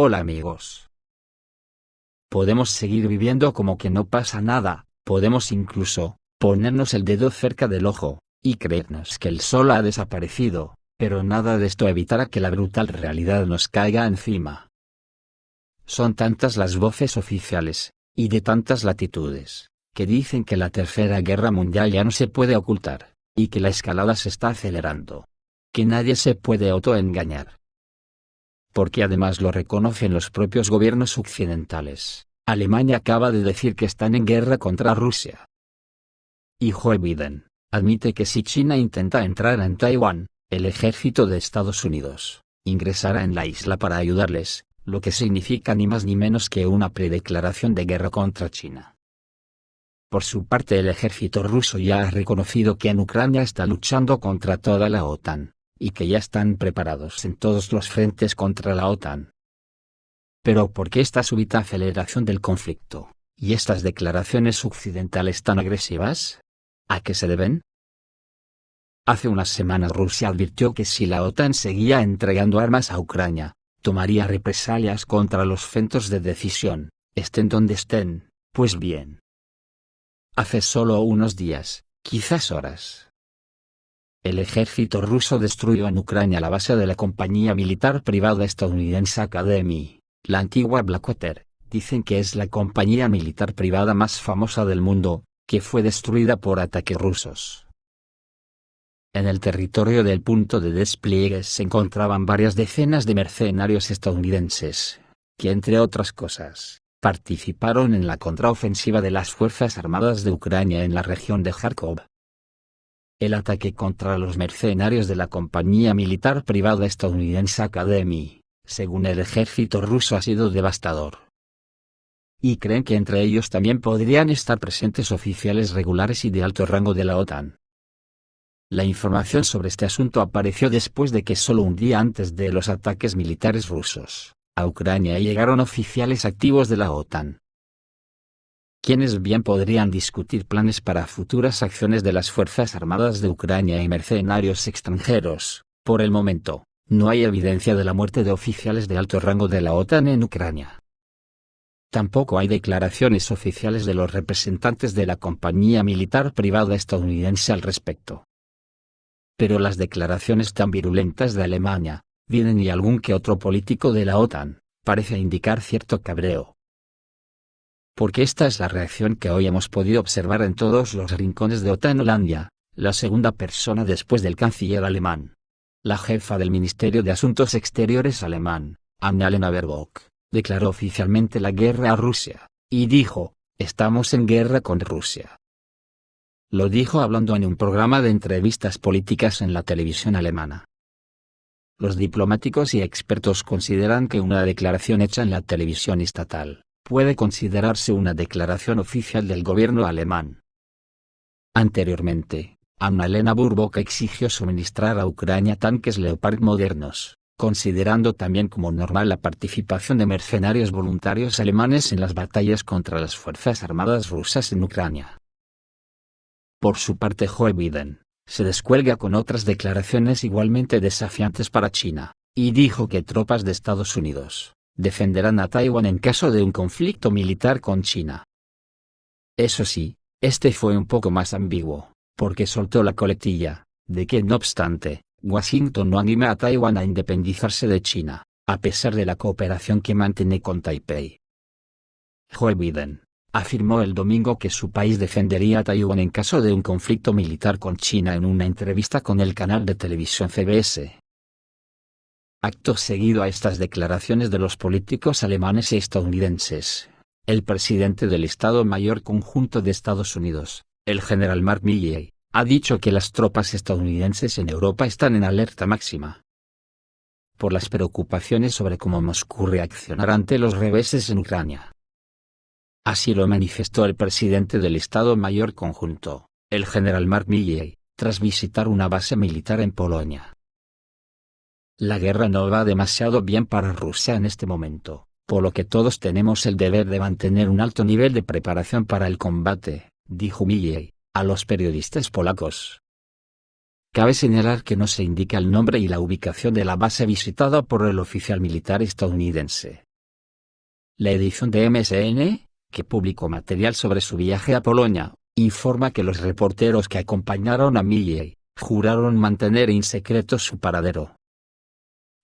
Hola amigos. Podemos seguir viviendo como que no pasa nada, podemos incluso ponernos el dedo cerca del ojo y creernos que el sol ha desaparecido, pero nada de esto evitará que la brutal realidad nos caiga encima. Son tantas las voces oficiales, y de tantas latitudes, que dicen que la Tercera Guerra Mundial ya no se puede ocultar, y que la escalada se está acelerando. Que nadie se puede autoengañar. Porque además lo reconocen los propios gobiernos occidentales. Alemania acaba de decir que están en guerra contra Rusia. Y Joe Biden admite que si China intenta entrar en Taiwán, el ejército de Estados Unidos ingresará en la isla para ayudarles, lo que significa ni más ni menos que una predeclaración de guerra contra China. Por su parte, el ejército ruso ya ha reconocido que en Ucrania está luchando contra toda la OTAN, y que ya están preparados en todos los frentes contra la OTAN. Pero ¿por qué esta súbita aceleración del conflicto, y estas declaraciones occidentales tan agresivas? ¿A qué se deben? Hace unas semanas Rusia advirtió que si la OTAN seguía entregando armas a Ucrania, tomaría represalias contra los centros de decisión, estén donde estén. Pues bien, hace solo unos días, quizás horas, el ejército ruso destruyó en Ucrania la base de la compañía militar privada estadounidense Academy, la antigua Blackwater. Dicen que es la compañía militar privada más famosa del mundo, que fue destruida por ataques rusos. En el territorio del punto de despliegue se encontraban varias decenas de mercenarios estadounidenses, que entre otras cosas, participaron en la contraofensiva de las Fuerzas Armadas de Ucrania en la región de Kharkov. El ataque contra los mercenarios de la compañía militar privada estadounidense Academy, según el ejército ruso, ha sido devastador. Y creen que entre ellos también podrían estar presentes oficiales regulares y de alto rango de la OTAN. La información sobre este asunto apareció después de que solo un día antes de los ataques militares rusos a Ucrania llegaron oficiales activos de la OTAN, quienes bien podrían discutir planes para futuras acciones de las Fuerzas Armadas de Ucrania y mercenarios extranjeros. Por el momento, no hay evidencia de la muerte de oficiales de alto rango de la OTAN en Ucrania. Tampoco hay declaraciones oficiales de los representantes de la compañía militar privada estadounidense al respecto. Pero las declaraciones tan virulentas de Alemania, Biden y algún que otro político de la OTAN, parece indicar cierto cabreo. Porque esta es la reacción que hoy hemos podido observar en todos los rincones de OTAN-Holandia, la segunda persona después del canciller alemán. La jefa del Ministerio de Asuntos Exteriores alemán, Annalena Baerbock, declaró oficialmente la guerra a Rusia, y dijo, estamos en guerra con Rusia. Lo dijo hablando en un programa de entrevistas políticas en la televisión alemana. Los diplomáticos y expertos consideran que una declaración hecha en la televisión estatal puede considerarse una declaración oficial del gobierno alemán. Anteriormente, Annalena Baerbock exigió suministrar a Ucrania tanques Leopard modernos, considerando también como normal la participación de mercenarios voluntarios alemanes en las batallas contra las Fuerzas Armadas rusas en Ucrania. Por su parte, Joe Biden se descuelga con otras declaraciones igualmente desafiantes para China, y dijo que tropas de Estados Unidos defenderán a Taiwán en caso de un conflicto militar con China. Eso sí, este fue un poco más ambiguo, porque soltó la coletilla de que no obstante, Washington no anima a Taiwán a independizarse de China, a pesar de la cooperación que mantiene con Taipei. Joe Biden afirmó el domingo que su país defendería a Taiwán en caso de un conflicto militar con China en una entrevista con el canal de televisión CBS. Acto seguido a estas declaraciones de los políticos alemanes y estadounidenses, el presidente del Estado Mayor Conjunto de Estados Unidos, el general Mark Milley, ha dicho que las tropas estadounidenses en Europa están en alerta máxima por las preocupaciones sobre cómo Moscú reaccionará ante los reveses en Ucrania. Así lo manifestó el presidente del Estado Mayor Conjunto, el general Mark Milley, tras visitar una base militar en Polonia. La guerra no va demasiado bien para Rusia en este momento, por lo que todos tenemos el deber de mantener un alto nivel de preparación para el combate, dijo Milley a los periodistas polacos. Cabe señalar que no se indica el nombre y la ubicación de la base visitada por el oficial militar estadounidense, La edición de MSN, que publicó material sobre su viaje a Polonia, informa que los reporteros que acompañaron a Milley juraron mantener en secreto su paradero.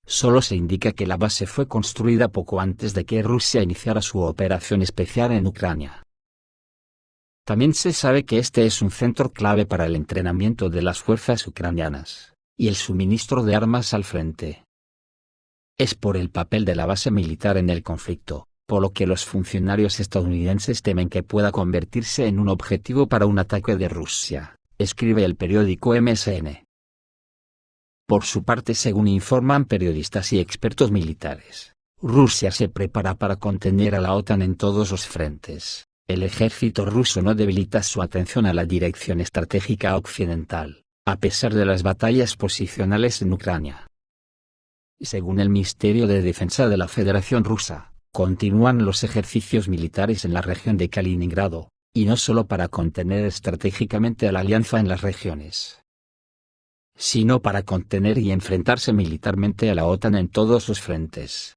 Solo se indica que la base fue construida poco antes de que Rusia iniciara su operación especial en Ucrania. También se sabe que este es un centro clave para el entrenamiento de las fuerzas ucranianas y el suministro de armas al frente. Es por el papel de la base militar en el conflicto, por lo que los funcionarios estadounidenses temen que pueda convertirse en un objetivo para un ataque de Rusia, escribe el periódico MSN. Por su parte, según informan periodistas y expertos militares, Rusia se prepara para contener a la OTAN en todos los frentes. El ejército ruso no debilita su atención a la dirección estratégica occidental, a pesar de las batallas posicionales en Ucrania. Según el Ministerio de Defensa de la Federación Rusa, continúan los ejercicios militares en la región de Kaliningrado, y no solo para contener estratégicamente a la alianza en las regiones, sino para contener y enfrentarse militarmente a la OTAN en todos los frentes.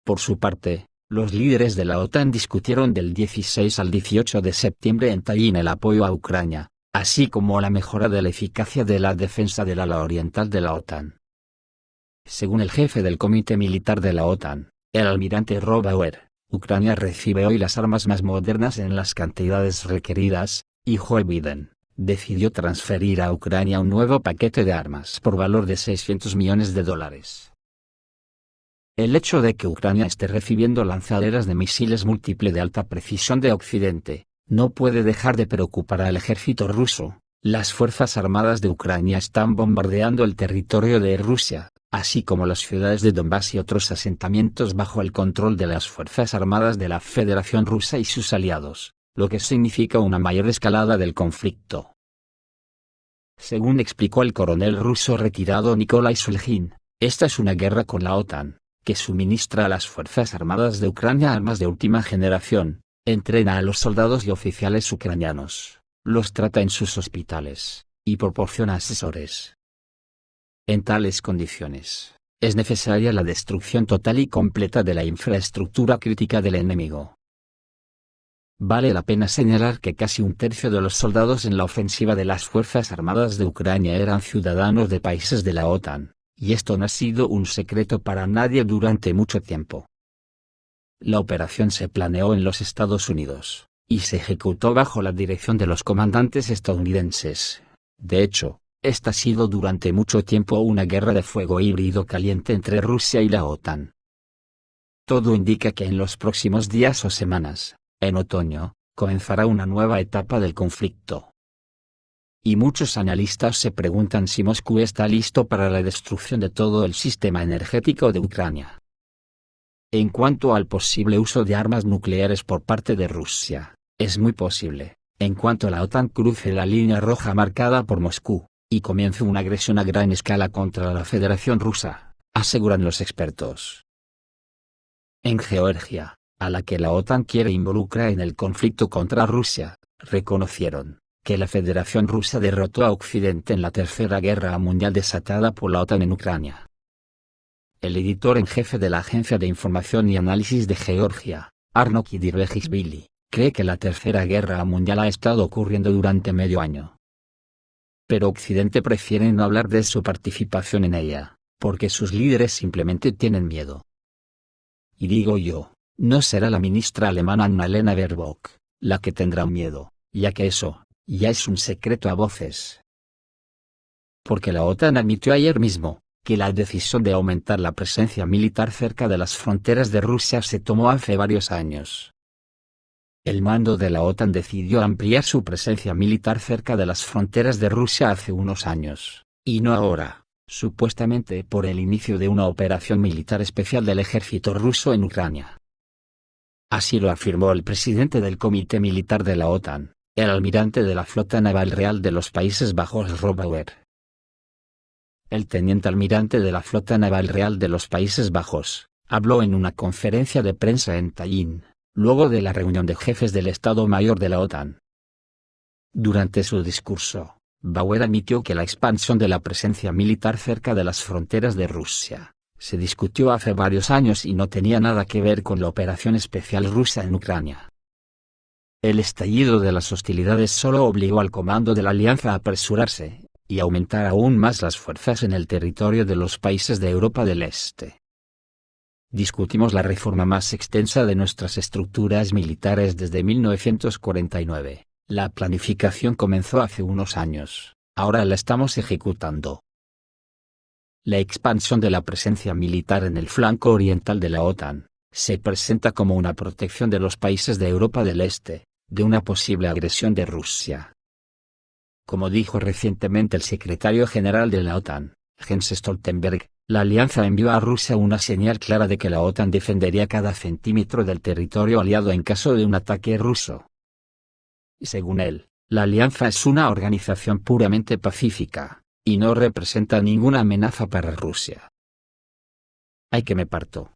Por su parte, los líderes de la OTAN discutieron del 16 al 18 de septiembre en Tallinn el apoyo a Ucrania, así como la mejora de la eficacia de la defensa del ala oriental de la OTAN. Según el jefe del Comité Militar de la OTAN, el almirante Rob Bauer, Ucrania recibe hoy las armas más modernas en las cantidades requeridas, y Joe Biden decidió transferir a Ucrania un nuevo paquete de armas por valor de $600 millones. El hecho de que Ucrania esté recibiendo lanzaderas de misiles múltiple de alta precisión de Occidente, no puede dejar de preocupar al ejército ruso. Las Fuerzas Armadas de Ucrania están bombardeando el territorio de Rusia, así como las ciudades de Donbass y otros asentamientos bajo el control de las Fuerzas Armadas de la Federación Rusa y sus aliados, lo que significa una mayor escalada del conflicto. Según explicó el coronel ruso retirado Nikolai Sulgin, esta es una guerra con la OTAN, que suministra a las Fuerzas Armadas de Ucrania armas de última generación, entrena a los soldados y oficiales ucranianos, los trata en sus hospitales, y proporciona asesores. En tales condiciones, es necesaria la destrucción total y completa de la infraestructura crítica del enemigo. Vale la pena señalar que casi un tercio de los soldados en la ofensiva de las Fuerzas Armadas de Ucrania eran ciudadanos de países de la OTAN, y esto no ha sido un secreto para nadie durante mucho tiempo. La operación se planeó en los Estados Unidos, y se ejecutó bajo la dirección de los comandantes estadounidenses. De hecho, esta ha sido durante mucho tiempo una guerra de fuego híbrido caliente entre Rusia y la OTAN. Todo indica que en los próximos días o semanas, en otoño, comenzará una nueva etapa del conflicto. Y muchos analistas se preguntan si Moscú está listo para la destrucción de todo el sistema energético de Ucrania. En cuanto al posible uso de armas nucleares por parte de Rusia, es muy posible, en cuanto la OTAN cruce la línea roja marcada por Moscú, y comience una agresión a gran escala contra la Federación Rusa, aseguran los expertos. En Georgia, a la que la OTAN quiere involucrar en el conflicto contra Rusia, reconocieron que la Federación Rusa derrotó a Occidente en la Tercera Guerra Mundial desatada por la OTAN en Ucrania. El editor en jefe de la Agencia de Información y Análisis de Georgia, Arno Kidirvejishvili, cree que la Tercera Guerra Mundial ha estado ocurriendo durante medio año. Pero Occidente prefiere no hablar de su participación en ella, porque sus líderes simplemente tienen miedo. Y digo yo, no será la ministra alemana Annalena Baerbock la que tendrá miedo, ya que eso ya es un secreto a voces. Porque la OTAN admitió ayer mismo que la decisión de aumentar la presencia militar cerca de las fronteras de Rusia se tomó hace varios años. El mando de la OTAN decidió ampliar su presencia militar cerca de las fronteras de Rusia hace unos años, y no ahora, supuestamente por el inicio de una operación militar especial del ejército ruso en Ucrania. Así lo afirmó el presidente del Comité Militar de la OTAN, el almirante de la Flota Naval Real de los Países Bajos Rob Bauer. El teniente almirante de la Flota Naval Real de los Países Bajos, habló en una conferencia de prensa en Tallinn, luego de la reunión de jefes del Estado Mayor de la OTAN. Durante su discurso, Bauer admitió que la expansión de la presencia militar cerca de las fronteras de Rusia se discutió hace varios años y no tenía nada que ver con la operación especial rusa en Ucrania. El estallido de las hostilidades solo obligó al comando de la alianza a apresurarse y aumentar aún más las fuerzas en el territorio de los países de Europa del Este. Discutimos la reforma más extensa de nuestras estructuras militares desde 1949. La planificación comenzó hace unos años, ahora la estamos ejecutando. La expansión de la presencia militar en el flanco oriental de la OTAN se presenta como una protección de los países de Europa del Este de una posible agresión de Rusia. Como dijo recientemente el secretario general de la OTAN, Jens Stoltenberg, la alianza envió a Rusia una señal clara de que la OTAN defendería cada centímetro del territorio aliado en caso de un ataque ruso. Según él, la alianza es una organización puramente pacífica, y no representa ninguna amenaza para Rusia. ¡Ay, que me parto!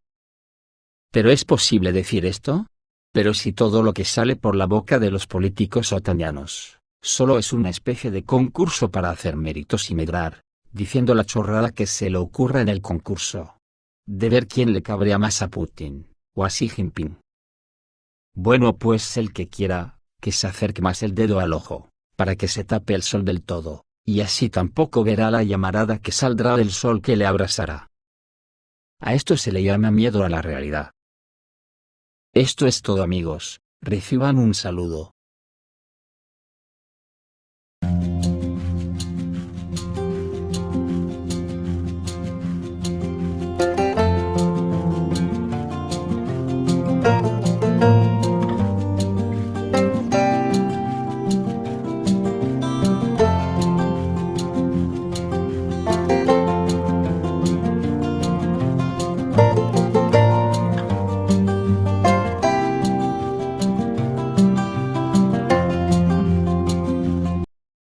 ¿Pero es posible decir esto? Pero si todo lo que sale por la boca de los políticos otanianos solo es una especie de concurso para hacer méritos y medrar, diciendo la chorrada que se le ocurra en el concurso, de ver quién le cabrea más a Putin o a Xi Jinping. Bueno, pues el que quiera que se acerque más el dedo al ojo, para que se tape el sol del todo, y así tampoco verá la llamarada que saldrá del sol que le abrasará. A esto se le llama miedo a la realidad. Esto es todo, amigos, reciban un saludo.